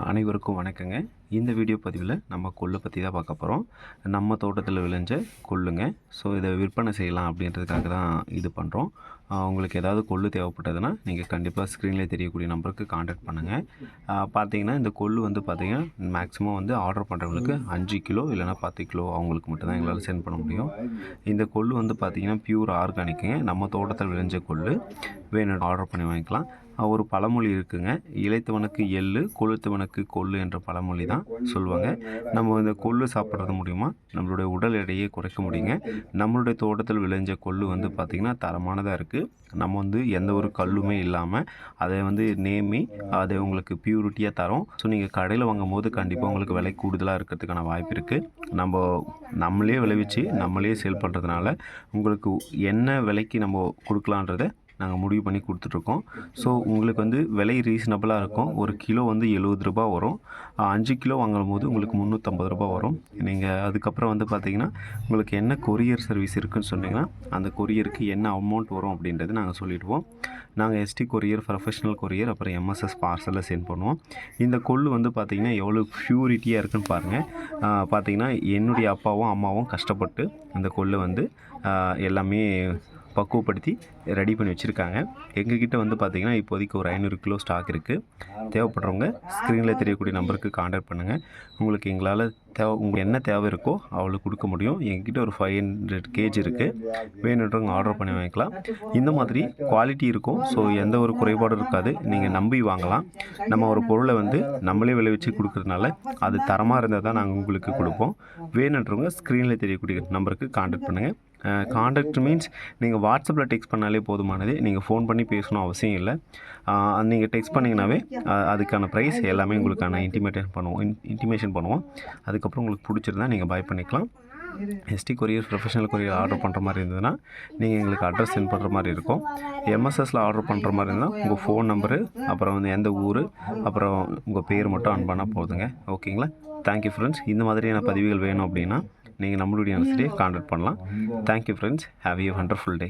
அனைவருக்கும் வணக்கங்க. இந்த வீடியோ பதிவில் நம்ம கொள்ளு பற்றி தான் பார்க்க போகிறோம். நம்ம தோட்டத்தில் விளைஞ்ச கொள்ளுங்க. ஸோ இதை விற்பனை செய்யலாம் அப்படின்றதுக்காக தான் இது பண்ணுறோம். உங்களுக்கு ஏதாவது கொள்ளு தேவைப்பட்டதுன்னா நீங்கள் கண்டிப்பாக ஸ்க்ரீனில் தெரியக்கூடிய நம்பருக்கு காண்டாக்ட் பண்ணுங்கள். பார்த்தீங்கன்னா இந்த கொள்ளு வந்து பார்த்திங்கன்னா மேக்ஸிமம் வந்து ஆர்டர் பண்ணுறவங்களுக்கு 5 கிலோ இல்லைனா 10 கிலோ அவங்களுக்கு மட்டும்தான் எங்களால் சென்ட் பண்ண முடியும். இந்த கொள்ளு வந்து பார்த்திங்கன்னா பியூர் ஆர்கானிக்குங்க. நம்ம தோட்டத்தில் விளைஞ்ச கொள்ளு வேணும் ஆர்டர் பண்ணி வாங்கிக்கலாம். ஒரு பழமொழி இருக்குங்க, இளைத்தவனுக்கு எள்ளு கொழுத்தவனுக்கு கொள்ளு என்ற பழமொழி தான் சொல்லுவாங்க. நம்ம இந்த கொள்ளு சாப்பிட்றது மூலிமா நம்மளுடைய உடல் எடையை குறைக்க முடியுங்க. நம்மளுடைய தோட்டத்தில் விளைஞ்ச கொள்ளு வந்து பார்த்திங்கன்னா தரமானதாக இருக்குது. நம்ம வந்து எந்த ஒரு கல்லுமே இல்லாமல் அதை வந்து நேமி அதை உங்களுக்கு பியூரிட்டியாக தரோம். ஸோ நீங்கள் கடையில் வாங்கும் போது கண்டிப்பாக உங்களுக்கு விலை கூடுதலாக இருக்கிறதுக்கான வாய்ப்பு இருக்குது. நம்மளே விளைவிச்சு நம்மளே சேல் பண்ணுறதுனால உங்களுக்கு என்ன விலைக்கு நம்ம கொடுக்கலான்றதை நாங்கள் முடிவு பண்ணி கொடுத்துட்ருக்கோம். ஸோ உங்களுக்கு வந்து விலை ரீசனபிளாக இருக்கும். ஒரு கிலோ வந்து 70 ரூபா வரும். 5 கிலோ வாங்கும் போது உங்களுக்கு 350 ரூபா வரும். நீங்கள் அதுக்கப்புறம் வந்து பார்த்திங்கன்னா உங்களுக்கு என்ன கொரியர் சர்வீஸ் இருக்குதுன்னு சொன்னிங்கன்னா அந்த கொரியருக்கு என்ன அமௌண்ட் வரும் அப்படின்றது நாங்கள் சொல்லிவிடுவோம். நாங்கள் எஸ்டி கொரியர், ப்ரொஃபஷனல் கொரியர், அப்புறம் எம்எஸ்எஸ் பார்சலில் சென்ட் பண்ணுவோம். இந்த கொள்ளு வந்து பார்த்திங்கன்னா எவ்வளோ ப்யூரிட்டியாக இருக்குதுன்னு பாருங்கள். பார்த்திங்கன்னா என்னுடைய அப்பாவும் அம்மாவும் கஷ்டப்பட்டு அந்த கொள்ளை வந்து எல்லாமே பக்குவப்படுத்தி ரெடி பண்ணி வச்சுருக்காங்க. எங்ககிட்ட வந்து பார்த்திங்கன்னா இப்போதைக்கு ஒரு 500 கிலோ ஸ்டாக் இருக்குது. தேவைப்படுறவங்க ஸ்க்ரீனில் தெரியக்கூடிய நம்பருக்கு காண்டாக்ட் பண்ணுங்கள். உங்களுக்கு எங்களால் உங்களுக்கு என்ன தேவை இருக்கோ அவளுக்கு கொடுக்க முடியும். எங்ககிட்ட ஒரு 500 கேஜி இருக்குது. வேணுன்றவங்க ஆர்டர் பண்ணி வாங்கிக்கலாம். இந்த மாதிரி குவாலிட்டி இருக்கும். ஸோ எந்த ஒரு குறைபாடும் இருக்காது. நீங்கள் நம்பி வாங்கலாம். நம்ம ஒரு பொருளை வந்து நம்மளே விளைவிச்சு கொடுக்குறதுனால அது தரமாக இருந்தால் தான் நாங்கள் உங்களுக்கு கொடுப்போம். வேணுன்றவங்க ஸ்க்ரீனில் தெரியக்கூடிய நம்பருக்கு காண்டாக்ட் பண்ணுங்கள். காண்டாக்ட் மீன்ஸ் நீங்கள் வாட்ஸ்அப்பில் டெக்ஸ்ட் பண்ணாலே போதுமானது. நீங்கள் ஃபோன் பண்ணி பேசணும் அவசியம் இல்லை. நீங்கள் டெக்ஸ்ட் பண்ணிங்கனாவே அதுக்கான ப்ரைஸ் எல்லாமே உங்களுக்கான இன்டிமேஷன் பண்ணுவோம். அதுக்கப்புறம் உங்களுக்கு பிடிச்சிருந்தா நீங்கள் பை பண்ணிக்கலாம். ST courier, professional courier order பண்ணுற மாதிரி இருந்ததுன்னா நீங்கள் எங்களுக்கு அட்ரஸ் சென்ட் பண்ணுற மாதிரி இருக்கும். எம்எஸ்எஸில் ஆர்டர் பண்ணுற மாதிரி இருந்தால் உங்கள் ஃபோன் நம்பரு, அப்புறம் வந்து எந்த ஊர், அப்புறம் உங்கள் பேர் மட்டும் அனுப்பினா போதுங்க. ஓகேங்களா? Thank you friends. இந்த மாதிரியான பதிவுகள் வேணும் அப்படின்னா நீங்கள் நம்மளுடைய நர்சரியை காண்டாக்ட் பண்ணலாம். Thank you friends. Have A wonderful day.